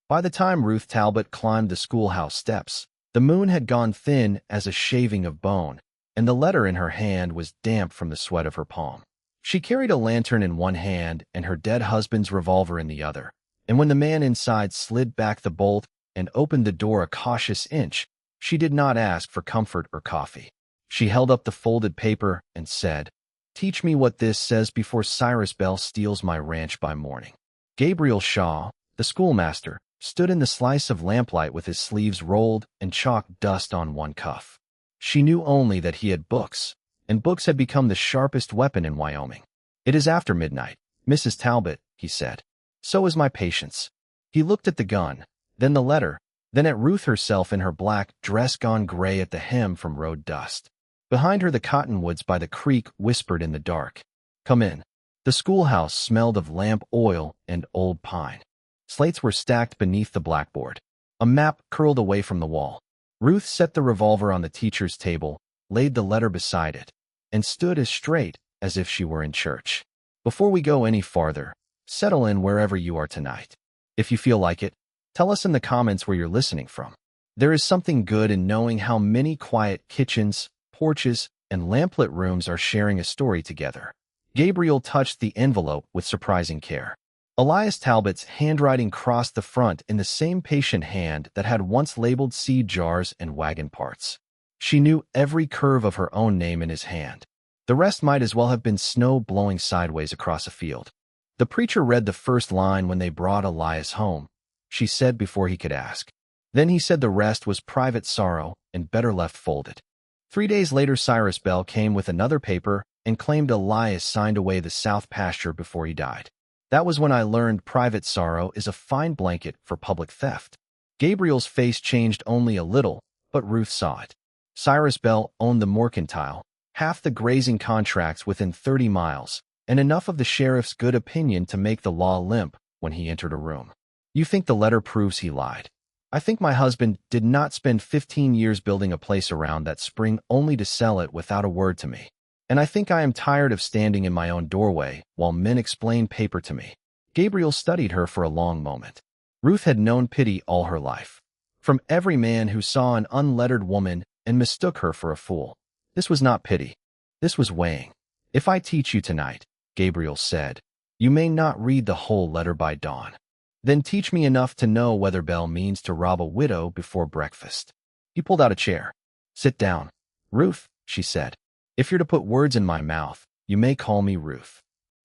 By the time Ruth Talbot climbed the schoolhouse steps, the moon had gone thin as a shaving of bone, and the letter in her hand was damp from the sweat of her palm. She carried a lantern in one hand and her dead husband's revolver in the other, and when the man inside slid back the bolt and opened the door a cautious inch, she did not ask for comfort or coffee. She held up the folded paper and said, "Teach me what this says before Cyrus Bell steals my ranch by morning." Gabriel Shaw, the schoolmaster, stood in the slice of lamplight with his sleeves rolled and chalk dust on one cuff. She knew only that he had books, and books had become the sharpest weapon in Wyoming. "It is after midnight, Mrs. Talbot," he said. "So is my patience." He looked at the gun, then the letter, then at Ruth herself in her black dress gone gray at the hem from road dust. Behind her the cottonwoods by the creek whispered in the dark, "Come in." The schoolhouse smelled of lamp oil and old pine. Slates were stacked beneath the blackboard. A map curled away from the wall. Ruth set the revolver on the teacher's table, laid the letter beside it, and stood as straight as if she were in church. "Before we go any farther, settle in wherever you are tonight. If you feel like it, tell us in the comments where you're listening from. There is something good in knowing how many quiet kitchens, porches, and lamplit rooms are sharing a story together." Gabriel touched the envelope with surprising care. Elias Talbot's handwriting crossed the front in the same patient hand that had once labeled seed jars and wagon parts. She knew every curve of her own name in his hand. The rest might as well have been snow blowing sideways across a field. "The preacher read the first line when they brought Elias home," she said before he could ask. "Then he said the rest was private sorrow and better left folded." 3 days later, Cyrus Bell came with another paper and claimed Elias signed away the south pasture before he died. "That was when I learned private sorrow is a fine blanket for public theft." Gabriel's face changed only a little, but Ruth saw it. Cyrus Bell owned the mercantile, half the grazing contracts within 30 miles, and enough of the sheriff's good opinion to make the law limp when he entered a room. "You think the letter proves he lied? I think my husband did not spend 15 years building a place around that spring only to sell it without a word to me. And I think I am tired of standing in my own doorway while men explain paper to me." Gabriel studied her for a long moment. Ruth had known pity all her life, from every man who saw an unlettered woman and mistook her for a fool. This was not pity. This was weighing. "If I teach you tonight," Gabriel said, "you may not read the whole letter by dawn. Then teach me enough to know whether Bell means to rob a widow before breakfast." He pulled out a chair. "Sit down, Ruth," she said. "If you're to put words in my mouth, you may call me Ruth."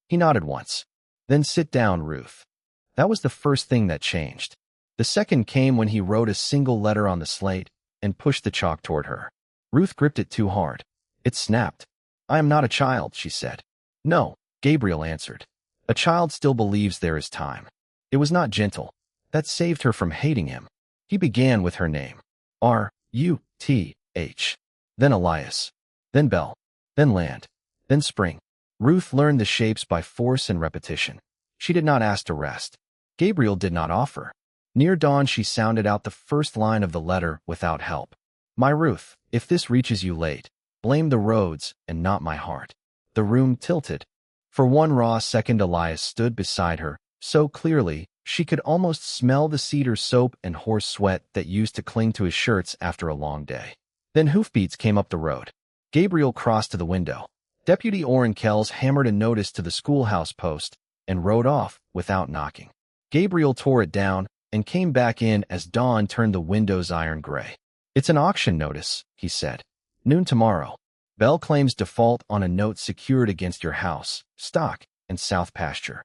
He nodded once. "Then sit down, Ruth." That was the first thing that changed. The second came when he wrote a single letter on the slate and pushed the chalk toward her. Ruth gripped it too hard. It snapped. "I am not a child," she said. "No," Gabriel answered. "A child still believes there is time." It was not gentle. That saved her from hating him. He began with her name. Ruth. Then Elias. Then Bell. Then land. Then spring. Ruth learned the shapes by force and repetition. She did not ask to rest. Gabriel did not offer. Near dawn she sounded out the first line of the letter without help. "My Ruth, if this reaches you late, blame the roads and not my heart." The room tilted. For one raw second Elias stood beside her, so clearly she could almost smell the cedar soap and horse sweat that used to cling to his shirts after a long day. Then hoofbeats came up the road. Gabriel crossed to the window. Deputy Orrin Kells hammered a notice to the schoolhouse post and rode off without knocking. Gabriel tore it down and came back in as dawn turned the windows iron gray. "It's an auction notice," he said. "Noon tomorrow. Bell claims default on a note secured against your house, stock, and south pasture."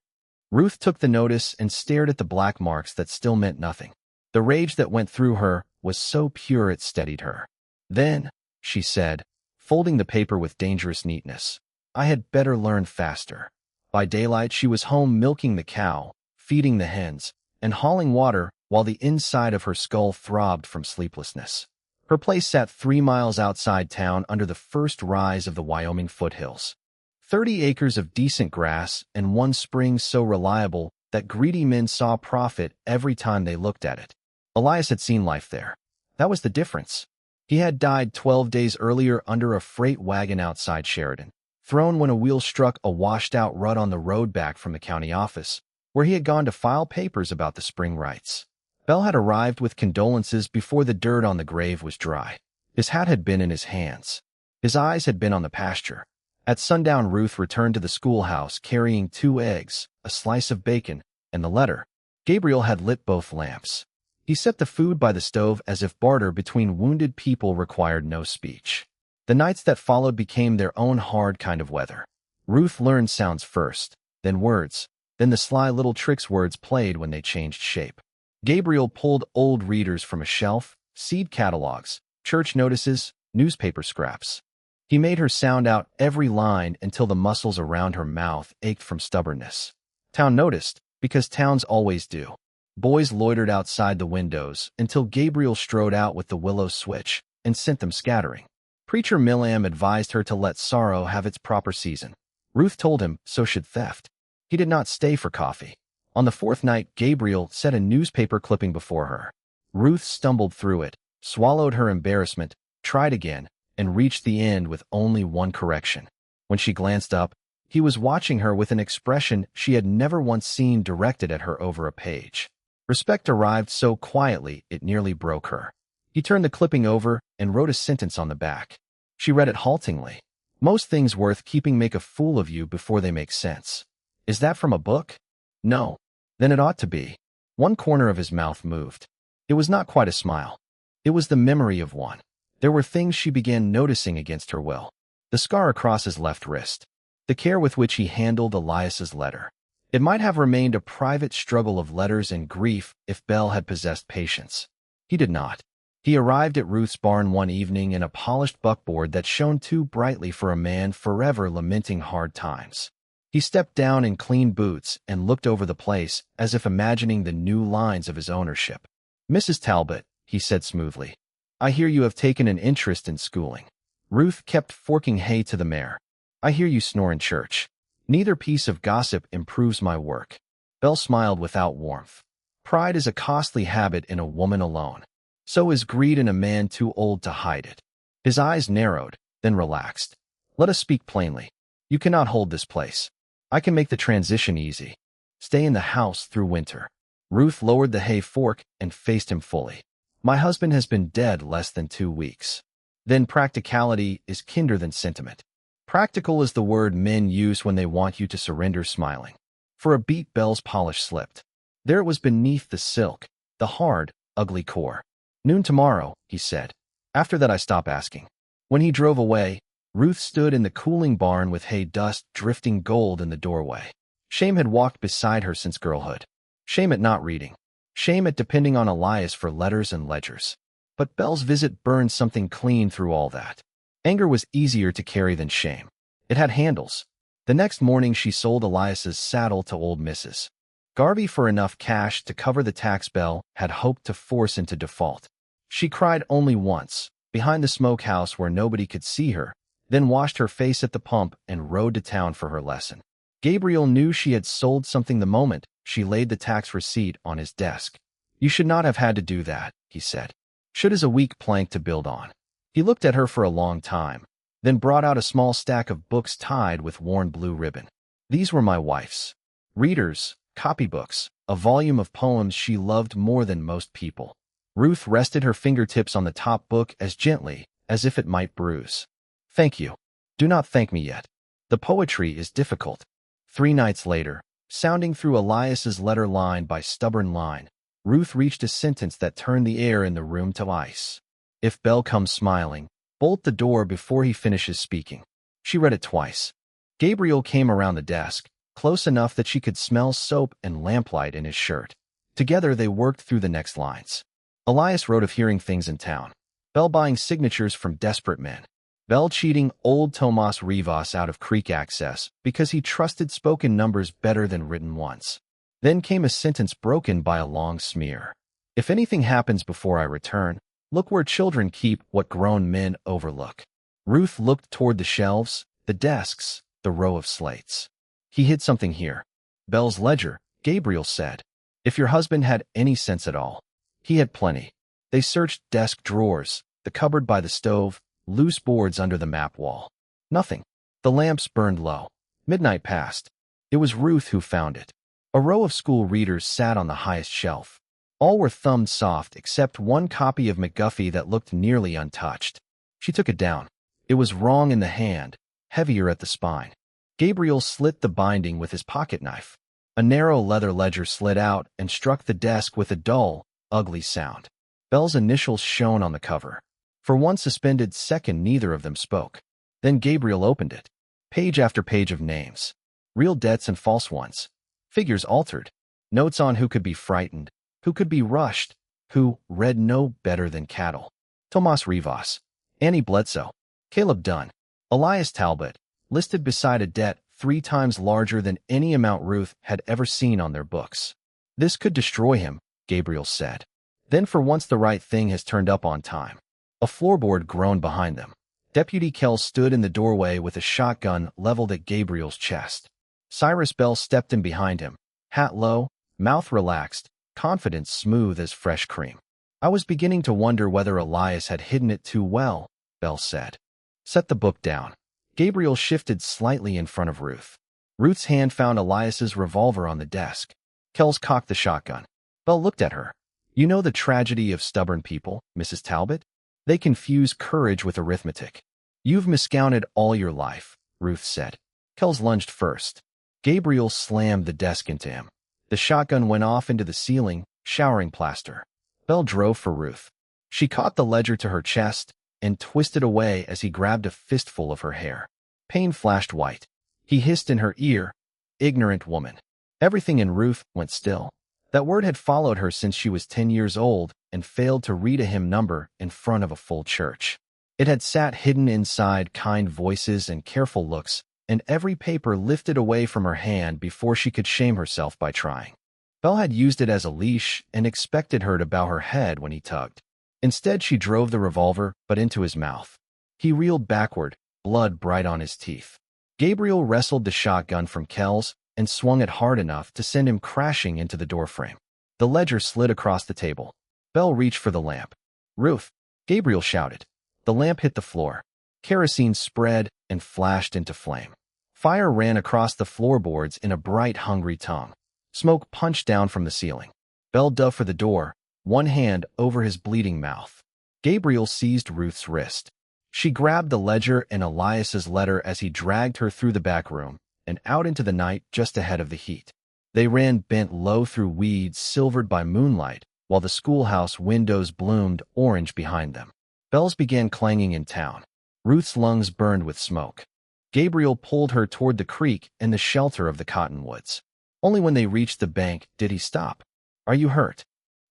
Ruth took the notice and stared at the black marks that still meant nothing. The rage that went through her was so pure it steadied her. "Then," she said, folding the paper with dangerous neatness, "I had better learn faster." By daylight she was home milking the cow, feeding the hens, and hauling water while the inside of her skull throbbed from sleeplessness. Her place sat 3 miles outside town under the first rise of the Wyoming foothills. 30 acres of decent grass and one spring so reliable that greedy men saw profit every time they looked at it. Elias had seen life there. That was the difference. He had died 12 days earlier under a freight wagon outside Sheridan, thrown when a wheel struck a washed-out rut on the road back from the county office, where he had gone to file papers about the spring rights. Bell had arrived with condolences before the dirt on the grave was dry. His hat had been in his hands. His eyes had been on the pasture. At sundown, Ruth returned to the schoolhouse carrying 2 eggs, a slice of bacon, and the letter. Gabriel had lit both lamps. He set the food by the stove as if barter between wounded people required no speech. The nights that followed became their own hard kind of weather. Ruth learned sounds first, then words, then the sly little tricks words played when they changed shape. Gabriel pulled old readers from a shelf, seed catalogs, church notices, newspaper scraps. He made her sound out every line until the muscles around her mouth ached from stubbornness. Town noticed, because towns always do. Boys loitered outside the windows until Gabriel strode out with the willow switch and sent them scattering. Preacher Milam advised her to let sorrow have its proper season. Ruth told him so should theft. He did not stay for coffee. On the 4th night, Gabriel set a newspaper clipping before her. Ruth stumbled through it, swallowed her embarrassment, tried again, and reached the end with only one correction. When she glanced up, he was watching her with an expression she had never once seen directed at her over a page. Respect arrived so quietly it nearly broke her. He turned the clipping over and wrote a sentence on the back. She read it haltingly. Most things worth keeping make a fool of you before they make sense. Is that from a book? No. Then it ought to be. One corner of his mouth moved. It was not quite a smile. It was the memory of one. There were things she began noticing against her will. The scar across his left wrist. The care with which he handled Elias's letter. It might have remained a private struggle of letters and grief if Bell had possessed patience. He did not. He arrived at Ruth's barn one evening in a polished buckboard that shone too brightly for a man forever lamenting hard times. He stepped down in clean boots and looked over the place as if imagining the new lines of his ownership. "Mrs. Talbot," he said smoothly, "I hear you have taken an interest in schooling." Ruth kept forking hay to the mare. "I hear you snore in church. Neither piece of gossip improves my work." Bell smiled without warmth. Pride is a costly habit in a woman alone. So is greed in a man too old to hide it. His eyes narrowed, then relaxed. "Let us speak plainly. You cannot hold this place. I can make the transition easy. Stay in the house through winter." Ruth lowered the hay fork and faced him fully. "My husband has been dead less than 2 weeks. Then practicality is kinder than sentiment. Practical is the word men use when they want you to surrender smiling." For a beat, Bell's polish slipped. There it was beneath the silk, the hard, ugly core. "Noon tomorrow," he said. "After that I stop asking." When he drove away, Ruth stood in the cooling barn with hay dust drifting gold in the doorway. Shame had walked beside her since girlhood. Shame at not reading. Shame at depending on Elias for letters and ledgers. But Bell's visit burned something clean through all that. Anger was easier to carry than shame. It had handles. The next morning she sold Elias's saddle to old Mrs. Garvey for enough cash to cover the tax Bell had hoped to force into default. She cried only once, behind the smokehouse where nobody could see her, then washed her face at the pump and rode to town for her lesson. Gabriel knew she had sold something the moment she laid the tax receipt on his desk. "You should not have had to do that," he said. "Should is a weak plank to build on." He looked at her for a long time, then brought out a small stack of books tied with worn blue ribbon. "These were my wife's. Readers, copybooks, a volume of poems she loved more than most people." Ruth rested her fingertips on the top book as gently as if it might bruise. "Thank you. Do not thank me yet. The poetry is difficult." 3 nights later, sounding through Elias's letter line by stubborn line, Ruth reached a sentence that turned the air in the room to ice. "If Bell comes smiling, bolt the door before he finishes speaking." She read it twice. Gabriel came around the desk, close enough that she could smell soap and lamplight in his shirt. Together they worked through the next lines. Elias wrote of hearing things in town. Bell buying signatures from desperate men. Bell cheating old Tomas Rivas out of creek access because he trusted spoken numbers better than written ones. Then came a sentence broken by a long smear. "If anything happens before I return, look where children keep what grown men overlook." Ruth looked toward the shelves, the desks, the row of slates. "He hid something here." "Bell's ledger," Gabriel said. "If your husband had any sense at all. He had plenty." They searched desk drawers, the cupboard by the stove, loose boards under the map wall. Nothing. The lamps burned low. Midnight passed. It was Ruth who found it. A row of school readers sat on the highest shelf. All were thumbed soft except one copy of McGuffey that looked nearly untouched. She took it down. It was wrong in the hand, heavier at the spine. Gabriel slit the binding with his pocket knife. A narrow leather ledger slid out and struck the desk with a dull, ugly sound. Bell's initials shone on the cover. For 1 suspended second, neither of them spoke. Then Gabriel opened it. Page after page of names. Real debts and false ones. Figures altered. Notes on who could be frightened, who could be rushed, who read no better than cattle. Tomas Rivas, Annie Bledsoe, Caleb Dunn, Elias Talbot, listed beside a debt 3 times larger than any amount Ruth had ever seen on their books. This could destroy him, Gabriel said. Then for once the right thing has turned up on time. A floorboard groaned behind them. Deputy Kell stood in the doorway with a shotgun leveled at Gabriel's chest. Cyrus Bell stepped in behind him, hat low, mouth relaxed, confidence smooth as fresh cream. I was beginning to wonder whether Elias had hidden it too well, Bell said. Set the book down. Gabriel shifted slightly in front of Ruth. Ruth's hand found Elias's revolver on the desk. Kells cocked the shotgun. Bell looked at her. You know the tragedy of stubborn people, Mrs. Talbot? They confuse courage with arithmetic. You've miscounted all your life, Ruth said. Kells lunged first. Gabriel slammed the desk into him. The shotgun went off into the ceiling, showering plaster. Bell drove for Ruth. She caught the ledger to her chest and twisted away as he grabbed a fistful of her hair. Pain flashed white. He hissed in her ear, "Ignorant woman." Everything in Ruth went still. That word had followed her since she was 10 years old and failed to read a hymn number in front of a full church. It had sat hidden inside kind voices and careful looks, and every paper lifted away from her hand before she could shame herself by trying. Bell had used it as a leash and expected her to bow her head when he tugged. Instead, she drove the revolver, but into his mouth. He reeled backward, blood bright on his teeth. Gabriel wrestled the shotgun from Kells and swung it hard enough to send him crashing into the doorframe. The ledger slid across the table. Bell reached for the lamp. "Ruth!" Gabriel shouted. The lamp hit the floor. Kerosene spread and flashed into flame. Fire ran across the floorboards in a bright, hungry tongue. Smoke punched down from the ceiling. Bell dove for the door, one hand over his bleeding mouth. Gabriel seized Ruth's wrist. She grabbed the ledger and Elias's letter as he dragged her through the back room and out into the night just ahead of the heat. They ran bent low through weeds silvered by moonlight, while the schoolhouse windows bloomed orange behind them. Bells began clanging in town. Ruth's lungs burned with smoke. Gabriel pulled her toward the creek and the shelter of the cottonwoods. Only when they reached the bank did he stop. "Are you hurt?"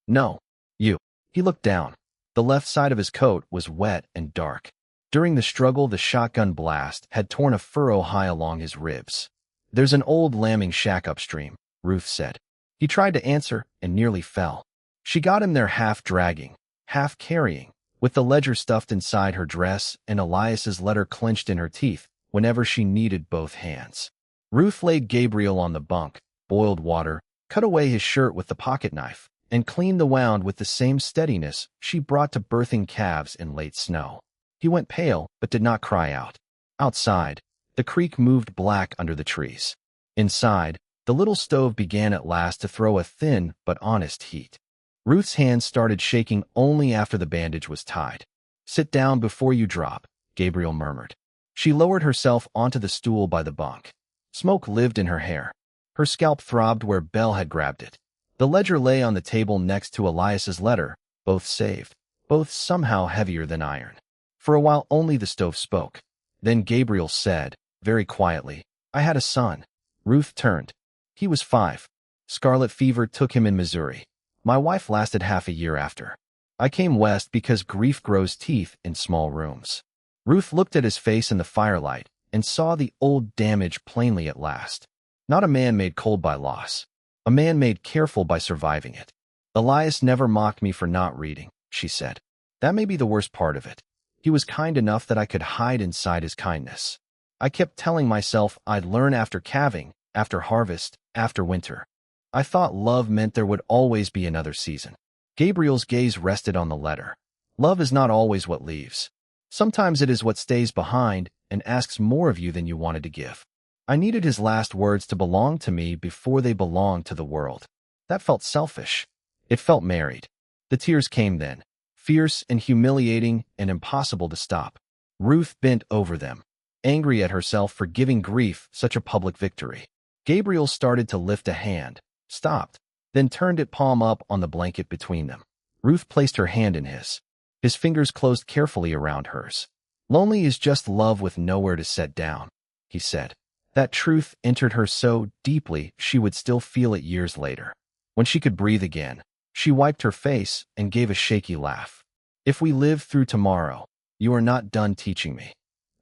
"No. You." He looked down. The left side of his coat was wet and dark. During the struggle, the shotgun blast had torn a furrow high along his ribs. "There's an old lambing shack upstream," Ruth said. He tried to answer and nearly fell. She got him there half dragging, half carrying, with the ledger stuffed inside her dress and Elias's letter clenched in her teeth whenever she needed both hands. Ruth laid Gabriel on the bunk, boiled water, cut away his shirt with the pocket knife, and cleaned the wound with the same steadiness she brought to birthing calves in late snow. He went pale, but did not cry out. Outside, the creek moved black under the trees. Inside, the little stove began at last to throw a thin but honest heat. Ruth's hands started shaking only after the bandage was tied. "Sit down before you drop," Gabriel murmured. She lowered herself onto the stool by the bunk. Smoke lived in her hair. Her scalp throbbed where Bell had grabbed it. The ledger lay on the table next to Elias's letter, both saved, both somehow heavier than iron. For a while only the stove spoke. Then Gabriel said, very quietly, "I had a son." Ruth turned. "He was 5. Scarlet fever took him in Missouri. My wife lasted half a year after. I came west because grief grows teeth in small rooms." Ruth looked at his face in the firelight and saw the old damage plainly at last. Not a man made cold by loss. A man made careful by surviving it. "Elias never mocked me for not reading," she said. "That may be the worst part of it. He was kind enough that I could hide inside his kindness. I kept telling myself I'd learn after calving, after harvest, after winter. I thought love meant there would always be another season." Gabriel's gaze rested on the letter. Love is not always what leaves. Sometimes it is what stays behind and asks more of you than you wanted to give. I needed his last words to belong to me before they belonged to the world. That felt selfish. It felt married. The tears came then, fierce and humiliating and impossible to stop. Ruth bent over them, angry at herself for giving grief such a public victory. Gabriel started to lift a hand, stopped, then turned it palm up on the blanket between them. Ruth placed her hand in his. His fingers closed carefully around hers. "Lonely is just love with nowhere to set down," he said. That truth entered her so deeply she would still feel it years later. When she could breathe again, she wiped her face and gave a shaky laugh. "If we live through tomorrow, you are not done teaching me."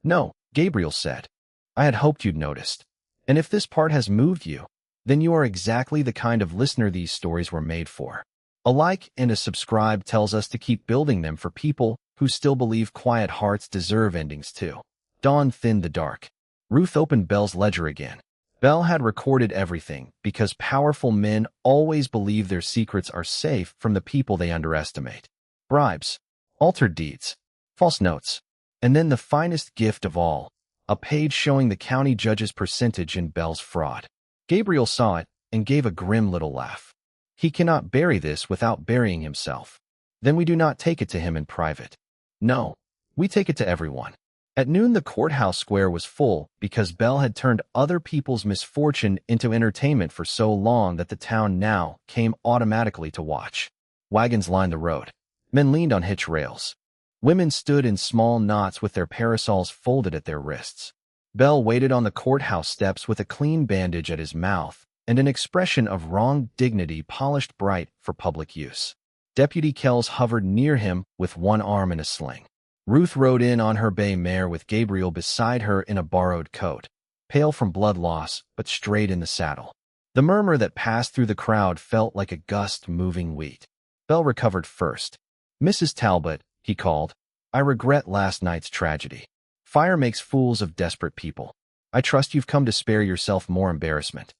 "No," Gabriel said. "I had hoped you'd noticed. And if this part has moved you, then you are exactly the kind of listener these stories were made for." A like and a subscribe tells us to keep building them for people who still believe quiet hearts deserve endings too. Dawn thinned the dark. Ruth opened Bell's ledger again. Bell had recorded everything because powerful men always believe their secrets are safe from the people they underestimate. Bribes, altered deeds, false notes, and then the finest gift of all, a page showing the county judge's percentage in Bell's fraud. Gabriel saw it and gave a grim little laugh. "He cannot bury this without burying himself. Then we do not take it to him in private. No, we take it to everyone." At noon, the courthouse square was full because Bell had turned other people's misfortune into entertainment for so long that the town now came automatically to watch. Wagons lined the road. Men leaned on hitch rails. Women stood in small knots with their parasols folded at their wrists. Bell waited on the courthouse steps with a clean bandage at his mouth and an expression of wronged dignity polished bright for public use. Deputy Kells hovered near him with one arm in a sling. Ruth rode in on her bay mare with Gabriel beside her in a borrowed coat, pale from blood loss but straight in the saddle. The murmur that passed through the crowd felt like a gust moving wheat. Bell recovered first. "Mrs. Talbot," he called, "I regret last night's tragedy. Fire makes fools of desperate people. I trust you've come to spare yourself more embarrassment."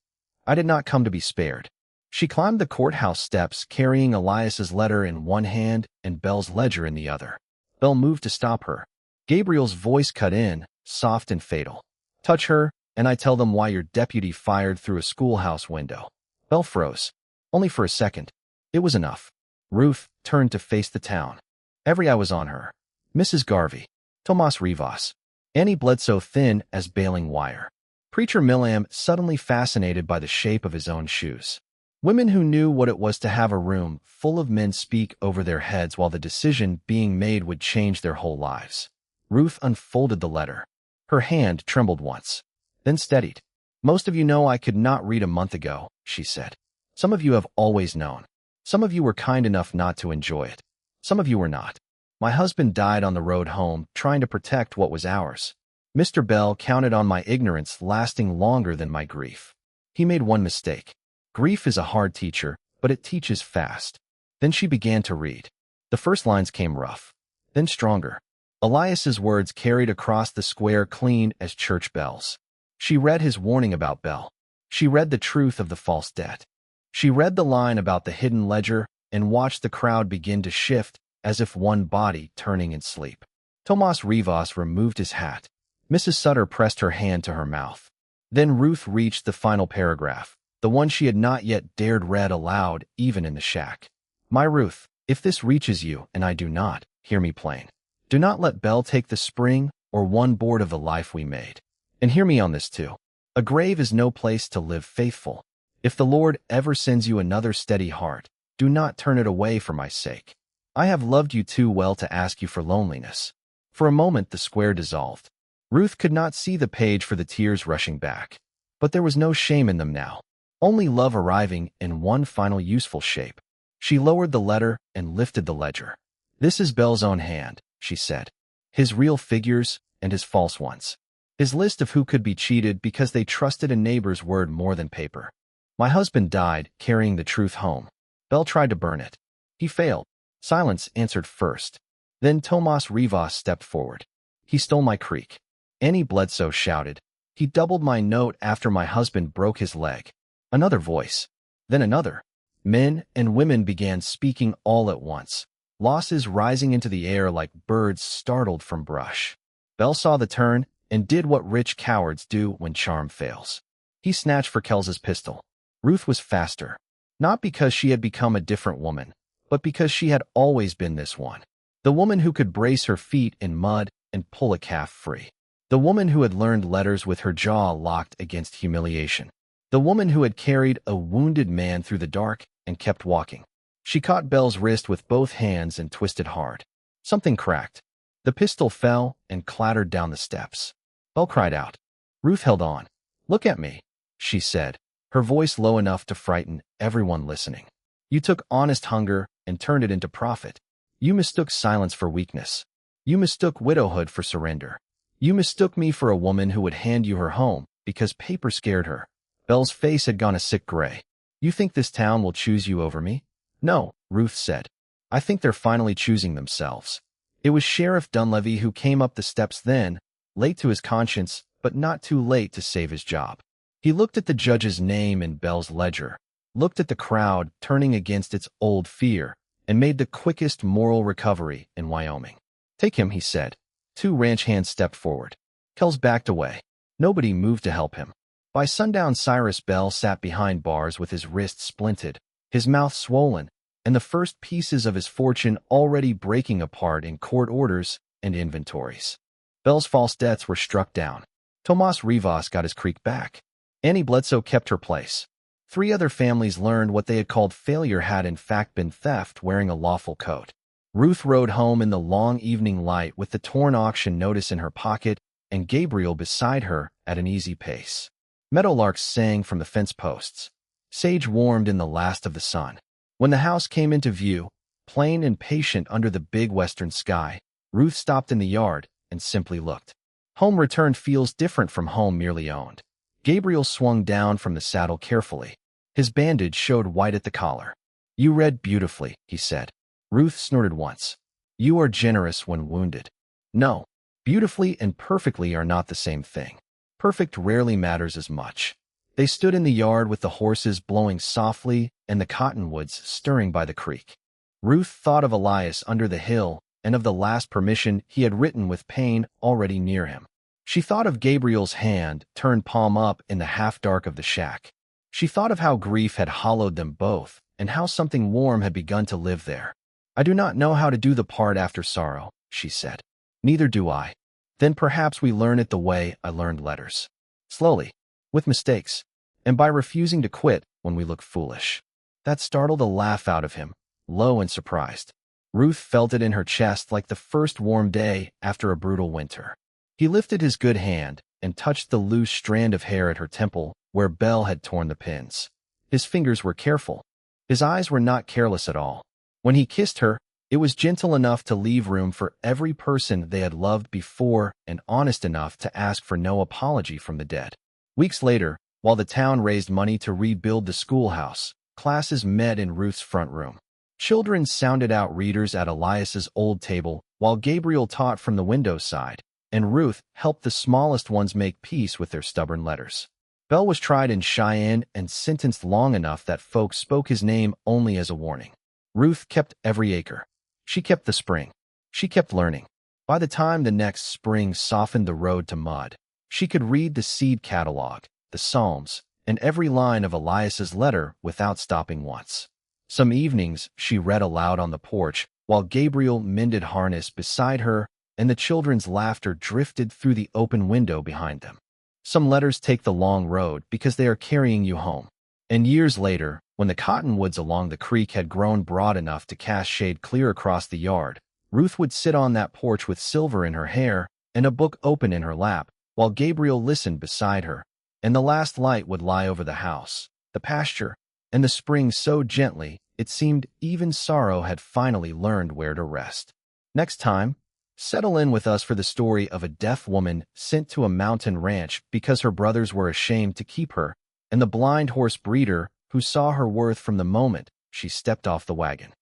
"I did not come to be spared." She climbed the courthouse steps carrying Elias's letter in one hand and Bell's ledger in the other. Bell moved to stop her. Gabriel's voice cut in, soft and fatal. "Touch her, and I tell them why your deputy fired through a schoolhouse window." Bell froze. Only for a second. It was enough. Ruth turned to face the town. Every eye was on her. Mrs. Garvey. Tomas Rivas. Annie bled so thin as baling wire. Preacher Millam suddenly fascinated by the shape of his own shoes. Women who knew what it was to have a room full of men speak over their heads while the decision being made would change their whole lives. Ruth unfolded the letter. Her hand trembled once, then steadied. "Most of you know I could not read a month ago," she said. "Some of you have always known. Some of you were kind enough not to enjoy it. Some of you were not. My husband died on the road home trying to protect what was ours. Mr. Bell counted on my ignorance lasting longer than my grief. He made one mistake. Grief is a hard teacher, but it teaches fast." Then she began to read. The first lines came rough, then stronger. Elias's words carried across the square clean as church bells. She read his warning about Bell. She read the truth of the false debt. She read the line about the hidden ledger and watched the crowd begin to shift as if one body turning in sleep. Tomas Rivas removed his hat. Mrs. Sutter pressed her hand to her mouth. Then Ruth reached the final paragraph, the one she had not yet dared read aloud even in the shack. "My Ruth, if this reaches you and I do not, hear me plain. Do not let Bell take the spring or one board of the life we made. And hear me on this too. A grave is no place to live faithful. If the Lord ever sends you another steady heart, do not turn it away for my sake. I have loved you too well to ask you for loneliness." For a moment the square dissolved. Ruth could not see the page for the tears rushing back. But there was no shame in them now. Only love arriving in one final useful shape. She lowered the letter and lifted the ledger. "This is Bell's own hand," she said. "His real figures and his false ones. His list of who could be cheated because they trusted a neighbor's word more than paper. My husband died carrying the truth home. Bell tried to burn it. He failed. Silence answered first. Then Tomas Rivas stepped forward. He stole my creek." Annie Bledsoe shouted. "He doubled my note after my husband broke his leg." Another voice. Then another. Men and women began speaking all at once, losses rising into the air like birds startled from brush. Bell saw the turn and did what rich cowards do when charm fails. He snatched for Kells's pistol. Ruth was faster. Not because she had become a different woman, but because she had always been this one. The woman who could brace her feet in mud and pull a calf free. The woman who had learned letters with her jaw locked against humiliation. The woman who had carried a wounded man through the dark and kept walking. She caught Bell's wrist with both hands and twisted hard. Something cracked. The pistol fell and clattered down the steps. Bell cried out. Ruth held on. Look at me, she said, her voice low enough to frighten everyone listening. You took honest hunger and turned it into profit. You mistook silence for weakness. You mistook widowhood for surrender. You mistook me for a woman who would hand you her home because paper scared her. Bell's face had gone a sick gray. You think this town will choose you over me? No, Ruth said. I think they're finally choosing themselves. It was Sheriff Dunleavy who came up the steps then, late to his conscience, but not too late to save his job. He looked at the judge's name in Bell's ledger, looked at the crowd turning against its old fear, and made the quickest moral recovery in Wyoming. Take him, he said. 2 ranch hands stepped forward. Kells backed away. Nobody moved to help him. By sundown, Cyrus Bell sat behind bars with his wrists splinted, his mouth swollen, and the first pieces of his fortune already breaking apart in court orders and inventories. Bell's false debts were struck down. Tomas Rivas got his creek back. Annie Bledsoe kept her place. 3 other families learned what they had called failure had in fact been theft wearing a lawful coat. Ruth rode home in the long evening light with the torn auction notice in her pocket and Gabriel beside her at an easy pace. Meadowlarks sang from the fence posts. Sage warmed in the last of the sun. When the house came into view, plain and patient under the big western sky, Ruth stopped in the yard and simply looked. Home returned feels different from home merely owned. Gabriel swung down from the saddle carefully. His bandage showed white at the collar. You read beautifully, he said. Ruth snorted once. You are generous when wounded. No, beautifully and perfectly are not the same thing. Perfect rarely matters as much. They stood in the yard with the horses blowing softly and the cottonwoods stirring by the creek. Ruth thought of Elias under the hill and of the last permission he had written with pain already near him. She thought of Gabriel's hand turned palm up in the half-dark of the shack. She thought of how grief had hollowed them both and how something warm had begun to live there. I do not know how to do the part after sorrow, she said. Neither do I. Then perhaps we learn it the way I learned letters. Slowly, with mistakes, and by refusing to quit when we look foolish. That startled a laugh out of him, low and surprised. Ruth felt it in her chest like the first warm day after a brutal winter. He lifted his good hand and touched the loose strand of hair at her temple where Bell had torn the pins. His fingers were careful. His eyes were not careless at all. When he kissed her, it was gentle enough to leave room for every person they had loved before and honest enough to ask for no apology from the dead. Weeks later, while the town raised money to rebuild the schoolhouse, classes met in Ruth's front room. Children sounded out readers at Elias's old table while Gabriel taught from the window side, and Ruth helped the smallest ones make peace with their stubborn letters. Bell was tried in Cheyenne and sentenced long enough that folks spoke his name only as a warning. Ruth kept every acre. She kept the spring. She kept learning. By the time the next spring softened the road to mud, she could read the seed catalog, the Psalms, and every line of Elias's letter without stopping once. Some evenings she read aloud on the porch while Gabriel mended harness beside her and the children's laughter drifted through the open window behind them. Some letters take the long road because they are carrying you home. And years later, when the cottonwoods along the creek had grown broad enough to cast shade clear across the yard, Ruth would sit on that porch with silver in her hair and a book open in her lap, while Gabriel listened beside her, and the last light would lie over the house, the pasture, and the spring so gently it seemed even sorrow had finally learned where to rest. Next time, settle in with us for the story of a deaf woman sent to a mountain ranch because her brothers were ashamed to keep her, and the blind horse breeder who saw her worth from the moment she stepped off the wagon.